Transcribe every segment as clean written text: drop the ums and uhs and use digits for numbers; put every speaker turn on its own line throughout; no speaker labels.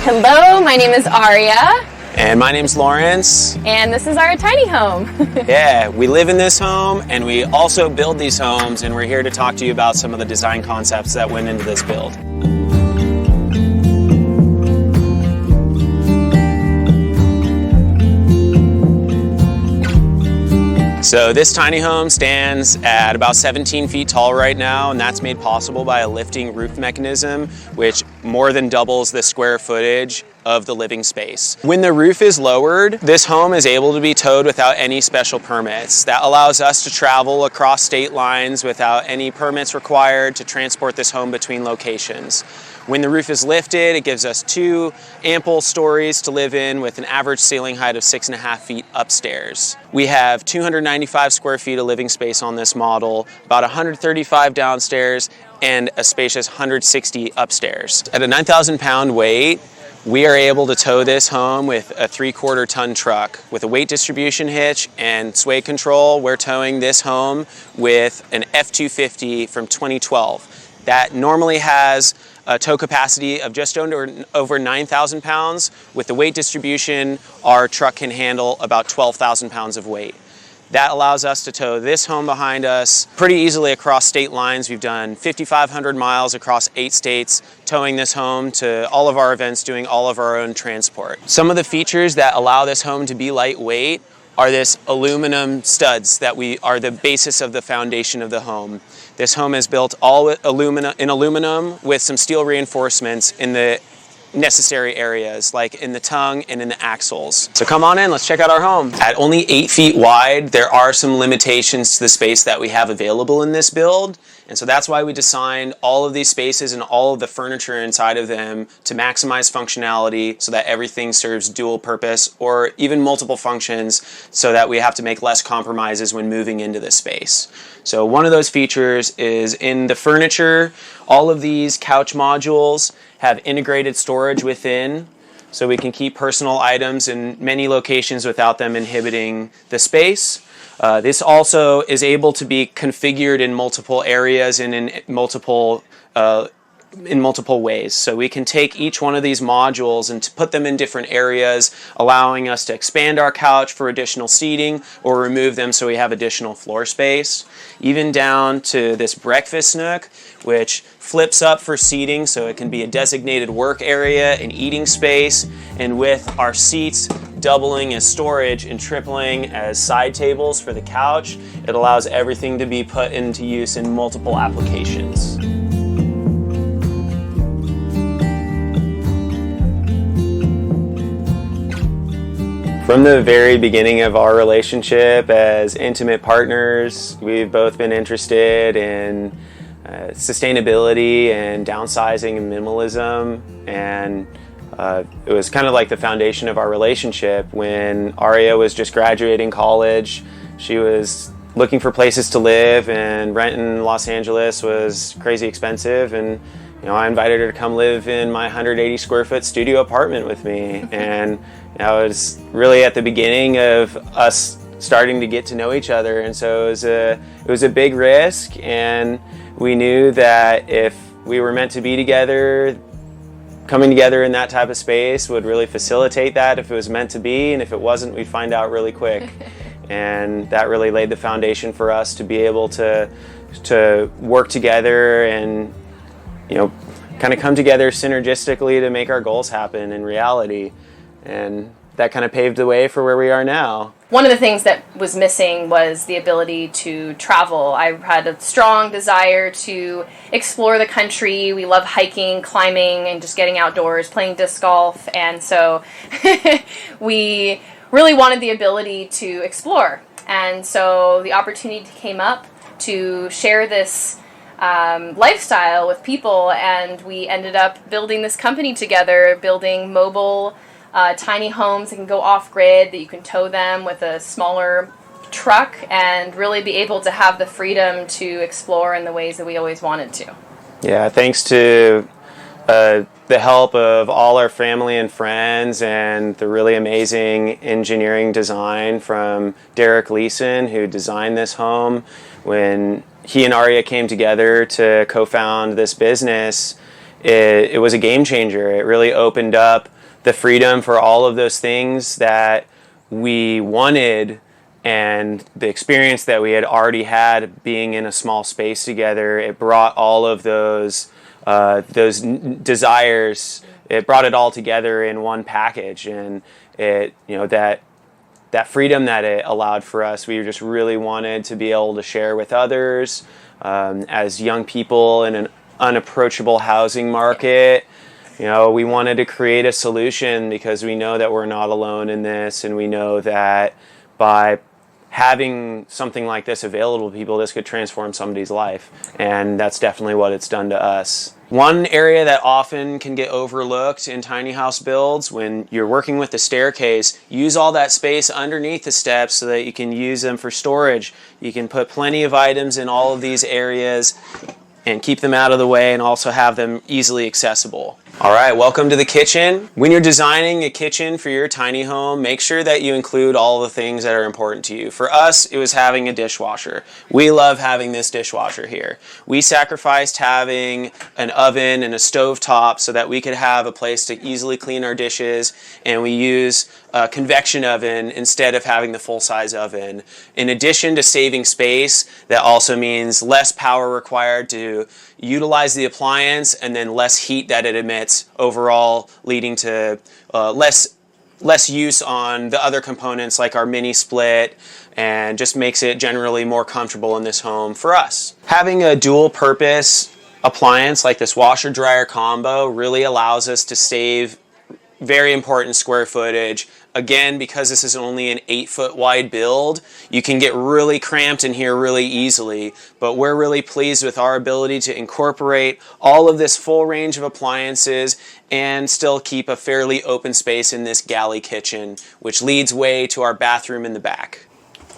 Hello, my name is Arya.
And my name's Laurence.
And this is our tiny home.
Yeah, we live in this home and we also build these homes, and we're here to talk to you about some of the design concepts that went into this build. So this tiny home stands at about 17 feet tall right now, and that's made possible by a lifting roof mechanism, which more than doubles the square footage of the living space. When the roof is lowered, this home is able to be towed without any special permits. That allows us to travel across state lines without any permits required to transport this home between locations. When the roof is lifted, it gives us 2 ample stories to live in with an average ceiling height of 6.5 feet upstairs. We have 295 square feet of living space on this model, about 135 downstairs, and a spacious 160 upstairs. At a 9,000 pound weight, we are able to tow this home with a 3/4 ton truck. With a weight distribution hitch and sway control, we're towing this home with an F-250 from 2012. That normally has a tow capacity of just over 9,000 pounds. With the weight distribution, our truck can handle about 12,000 pounds of weight. That allows us to tow this home behind us pretty easily across state lines. We've done 5,500 miles across 8 states, towing this home to all of our events, doing all of our own transport. Some of the features that allow this home to be lightweight are this aluminum studs that are the basis of the foundation of the home. This home is built all in aluminum with some steel reinforcements in the necessary areas, like in the tongue and in the axles. So come on in, let's check out our home. At only 8 feet wide, there are some limitations to the space that we have available in this build. And so that's why we designed all of these spaces and all of the furniture inside of them to maximize functionality so that everything serves dual purpose or even multiple functions, so that we have to make less compromises when moving into this space. So one of those features is in the furniture. All of these couch modules have integrated storage within, so we can keep personal items in many locations without them inhibiting the space. This also is able to be configured in multiple areas and in multiple ways. So we can take each one of these modules and put them in different areas, allowing us to expand our couch for additional seating or remove them so we have additional floor space. Even down to this breakfast nook, which flips up for seating so it can be a designated work area and eating space, and with our seats doubling as storage and tripling as side tables for the couch, it allows everything to be put into use in multiple applications. From the very beginning of our relationship as intimate partners, we've both been interested in sustainability and downsizing and minimalism, and it was kind of like the foundation of our relationship. When Arya was just graduating college, she was looking for places to live, and rent in Los Angeles was crazy expensive, and I invited her to come live in my 180 square foot studio apartment with me. And it was really at the beginning of us starting to get to know each other, and so it was a big risk, and we knew that if we were meant to be together, coming together in that type of space would really facilitate that if it was meant to be, and if it wasn't, we'd find out really quick. And that really laid the foundation for us to be able to work together and kind of come together synergistically to make our goals happen in reality. And that kind of paved the way for where we are now.
One of the things that was missing was the ability to travel. I had a strong desire to explore the country. We love hiking, climbing, and just getting outdoors, playing disc golf. And so we really wanted the ability to explore. And so the opportunity came up to share this lifestyle with people, and we ended up building this company together, building mobile tiny homes that can go off-grid, that you can tow them with a smaller truck and really be able to have the freedom to explore in the ways that we always wanted to.
Yeah, thanks to the help of all our family and friends and the really amazing engineering design from Derek Leeson, who designed this home. When he and Arya came together to co-found this business, it was a game changer. It really opened up the freedom for all of those things that we wanted, and the experience that we had already had being in a small space together. It brought all of those desires. It brought it all together in one package, and it, that freedom that it allowed for us, we just really wanted to be able to share with others. As young people in an unapproachable housing market, we wanted to create a solution because we know that we're not alone in this, and we know that by having something like this available to people, this could transform somebody's life, and that's definitely what it's done to us. One area that often can get overlooked in tiny house builds, when you're working with the staircase, use all that space underneath the steps so that you can use them for storage. You can put plenty of items in all of these areas and keep them out of the way, and also have them easily accessible. All right, welcome to the kitchen. When you're designing a kitchen for your tiny home, make sure that you include all the things that are important to you. For us, it was having a dishwasher. We love having this dishwasher here. We sacrificed having an oven and a stovetop so that we could have a place to easily clean our dishes, and we use a convection oven instead of having the full-size oven. In addition to saving space, that also means less power required to utilize the appliance, and then less heat that it emits overall, leading to less use on the other components like our mini split, and just makes it generally more comfortable in this home for us. Having a dual purpose appliance like this washer dryer combo really allows us to save very important square footage. Again, because this is only an 8-foot wide build, you can get really cramped in here really easily, but we're really pleased with our ability to incorporate all of this full range of appliances and still keep a fairly open space in this galley kitchen, which leads way to our bathroom in the back.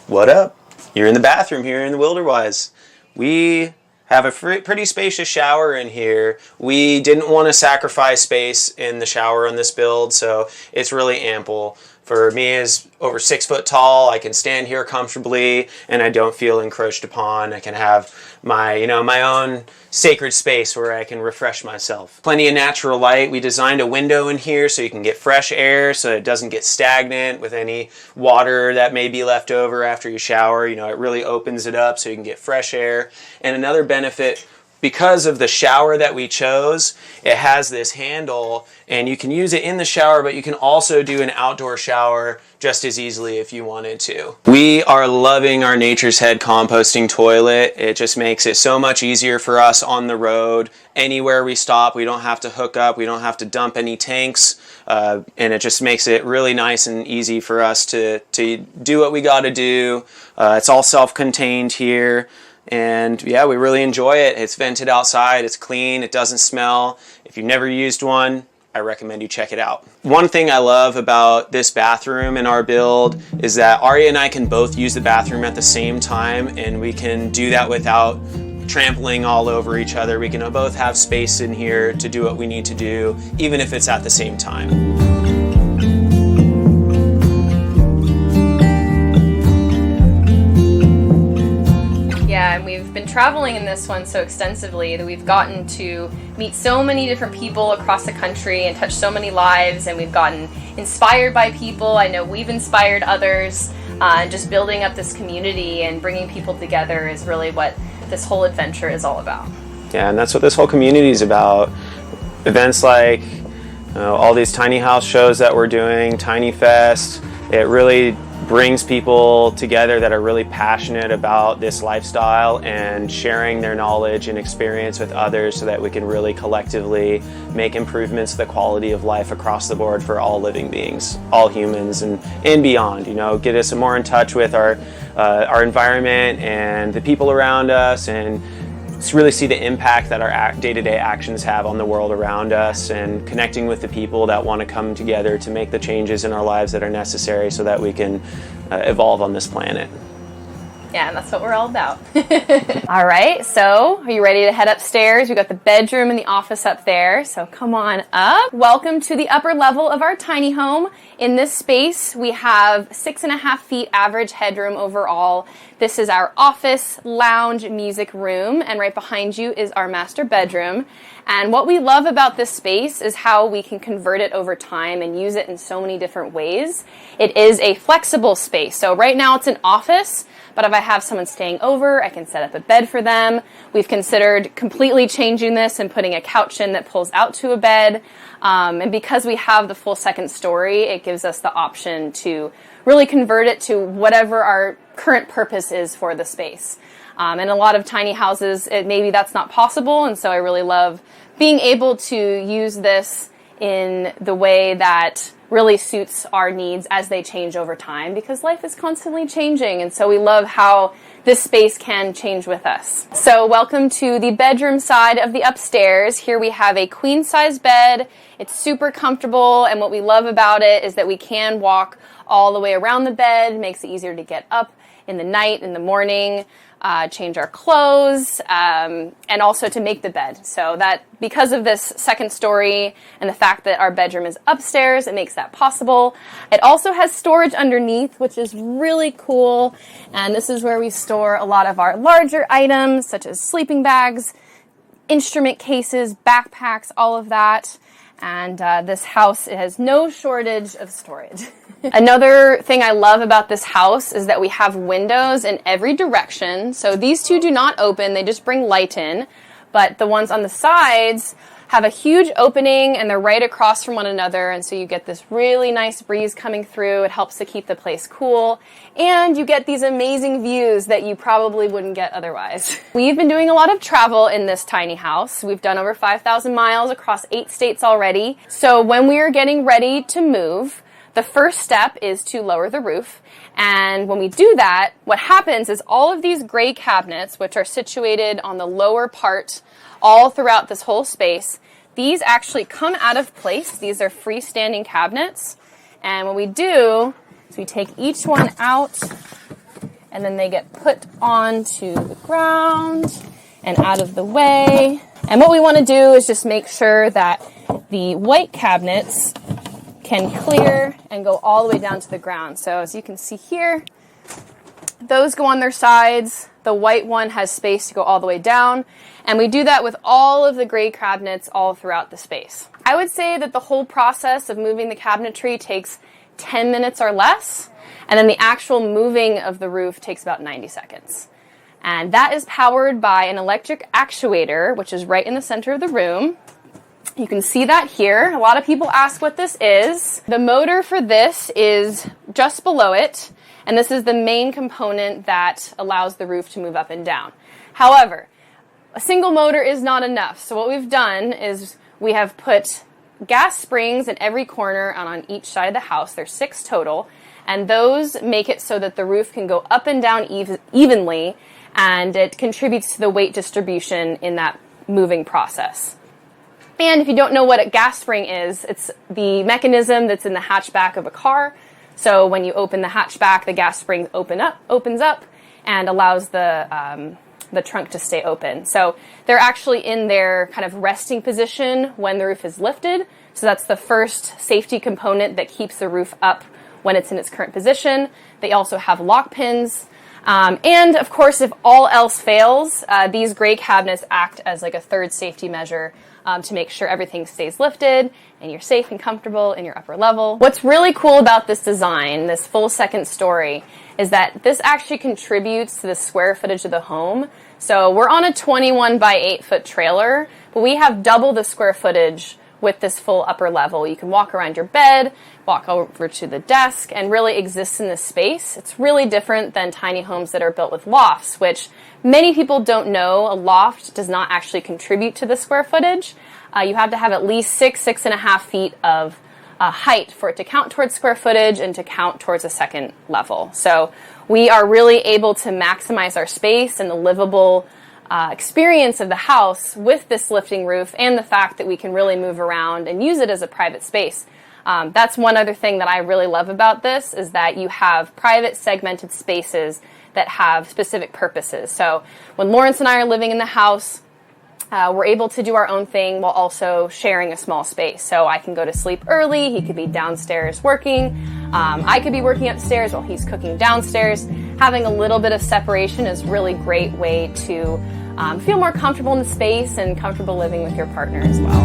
What up? You're in the bathroom here in the Wilderwise. We have a pretty spacious shower in here. We didn't want to sacrifice space in the shower on this build, so it's really ample. For me, as over 6 foot tall, I can stand here comfortably and I don't feel encroached upon. I can have my, my own sacred space where I can refresh myself. Plenty of natural light. We designed a window in here so you can get fresh air, so it doesn't get stagnant with any water that may be left over after you shower. It really opens it up so you can get fresh air. And another benefit, because of the shower that we chose, it has this handle, and you can use it in the shower, but you can also do an outdoor shower just as easily if you wanted to. We are loving our Nature's Head composting toilet. It just makes it so much easier for us on the road. Anywhere we stop, we don't have to hook up, we don't have to dump any tanks, and it just makes it really nice and easy for us to do what we got to do. It's all self-contained here. And yeah, we really enjoy it. It's vented outside, it's clean, it doesn't smell. If you've never used one, I recommend you check it out. One thing I love about this bathroom in our build is that Arya and I can both use the bathroom at the same time, and we can do that without trampling all over each other. We can both have space in here to do what we need to do, even if it's at the same time.
Yeah, and we've been traveling in this one so extensively that we've gotten to meet so many different people across the country and touch so many lives, and we've gotten inspired by people. I know we've inspired others, and just building up this community and bringing people together is really what this whole adventure is all about.
Yeah, and that's what this whole community is about. Events like all these tiny house shows that we're doing, Tiny Fest, it really brings people together that are really passionate about this lifestyle and sharing their knowledge and experience with others so that we can really collectively make improvements to the quality of life across the board for all living beings, all humans and beyond. Get us more in touch with our environment and the people around us, and really see the impact that our day-to-day actions have on the world around us, and connecting with the people that want to come together to make the changes in our lives that are necessary so that we can evolve on this planet.
Yeah, and that's what we're all about. All right, so are you ready to head upstairs? We've got the bedroom and the office up there, so come on up. Welcome to the upper level of our tiny home. In this space, we have 6.5 feet average headroom overall. This is our office, lounge, music room, and right behind you is our master bedroom. And what we love about this space is how we can convert it over time and use it in so many different ways. It is a flexible space. So right now it's an office, but if I have someone staying over, I can set up a bed for them. We've considered completely changing this and putting a couch in that pulls out to a bed. And because we have the full second story, it gives us the option to really convert it to whatever our current purpose is for the space. In a lot of tiny houses, maybe that's not possible, and so I really love being able to use this in the way that really suits our needs as they change over time, because life is constantly changing, and so we love how this space can change with us. So welcome to the bedroom side of the upstairs. Here we have a queen size bed. It's super comfortable, and what we love about it is that we can walk all the way around the bed. It makes it easier to get up in the night, in the morning, change our clothes, and also to make the bed. So that because of this second story and the fact that our bedroom is upstairs, it makes that possible. It also has storage underneath, which is really cool. And this is where we store a lot of our larger items, such as sleeping bags, instrument cases, backpacks, all of that. And this house, it has no shortage of storage. Another thing I love about this house is that we have windows in every direction. So these two do not open, they just bring light in. But the ones on the sides have a huge opening and they're right across from one another. And so you get this really nice breeze coming through. It helps to keep the place cool. And you get these amazing views that you probably wouldn't get otherwise. We've been doing a lot of travel in this tiny house. We've done over 5,000 miles across 8 states already. So when we are getting ready to move, the first step is to lower the roof. And when we do that, what happens is all of these gray cabinets, which are situated on the lower part all throughout this whole space, these actually come out of place. These are freestanding cabinets. And what we do is we take each one out and then they get put onto the ground and out of the way. And what we want to do is just make sure that the white cabinets can clear and go all the way down to the ground. So as you can see here, those go on their sides. The white one has space to go all the way down. And we do that with all of the gray cabinets all throughout the space. I would say that the whole process of moving the cabinetry takes 10 minutes or less. And then the actual moving of the roof takes about 90 seconds. And that is powered by an electric actuator, which is right in the center of the room. You can see that here. A lot of people ask what this is. The motor for this is just below it, and this is the main component that allows the roof to move up and down. However, a single motor is not enough. So what we've done is we have put gas springs in every corner and on each side of the house. There's 6 total, and those make it so that the roof can go up and down evenly, and it contributes to the weight distribution in that moving process. And if you don't know what a gas spring is, it's the mechanism that's in the hatchback of a car. So when you open the hatchback, the gas spring opens up, and allows the trunk to stay open. So they're actually in their kind of resting position when the roof is lifted. So that's the first safety component that keeps the roof up when it's in its current position. They also have lock pins. And of course, if all else fails, these gray cabinets act as like a third safety measure to make sure everything stays lifted and you're safe and comfortable in your upper level. What's really cool about this design, this full second story, is that this actually contributes to the square footage of the home. So we're on a 21 by 8 foot trailer, but we have double the square footage with this full upper level. You can walk around your bed, walk over to the desk, and really exist in this space. It's really different than tiny homes that are built with lofts, which many people don't know. A loft does not actually contribute to the square footage. You have to have at least 6.5 feet of height for it to count towards square footage and to count towards a second level. So we are really able to maximize our space and the livable experience of the house with this lifting roof, and the fact that we can really move around and use it as a private space. That's one other thing that I really love about this, is that you have private segmented spaces that have specific purposes. So when Laurence and I are living in the house, we're able to do our own thing while also sharing a small space. So I can go to sleep early, he could be downstairs working, I could be working upstairs while he's cooking downstairs. Having a little bit of separation is a really great way to feel more comfortable in the space and comfortable living with your partner as well.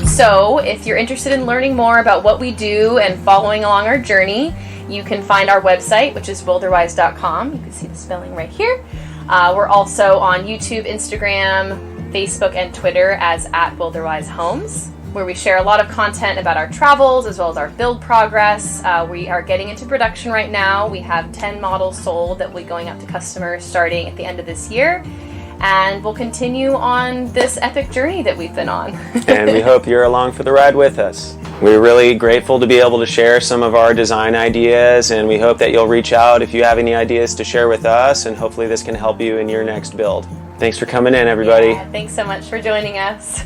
So if you're interested in learning more about what we do and following along our journey, you can find our website, which is wilderwise.com. You can see the spelling right here. We're also on YouTube, Instagram, Facebook, and Twitter as @WilderwiseHomes, where we share a lot of content about our travels as well as our build progress. We are getting into production right now. We have 10 models sold that will be going out to customers starting at the end of this year. And we'll continue on this epic journey that we've been on.
And we hope you're along for the ride with us. We're really grateful to be able to share some of our design ideas, and we hope that you'll reach out if you have any ideas to share with us, and hopefully this can help you in your next build. Thanks for coming in, everybody.
Yeah, thanks so much for joining us.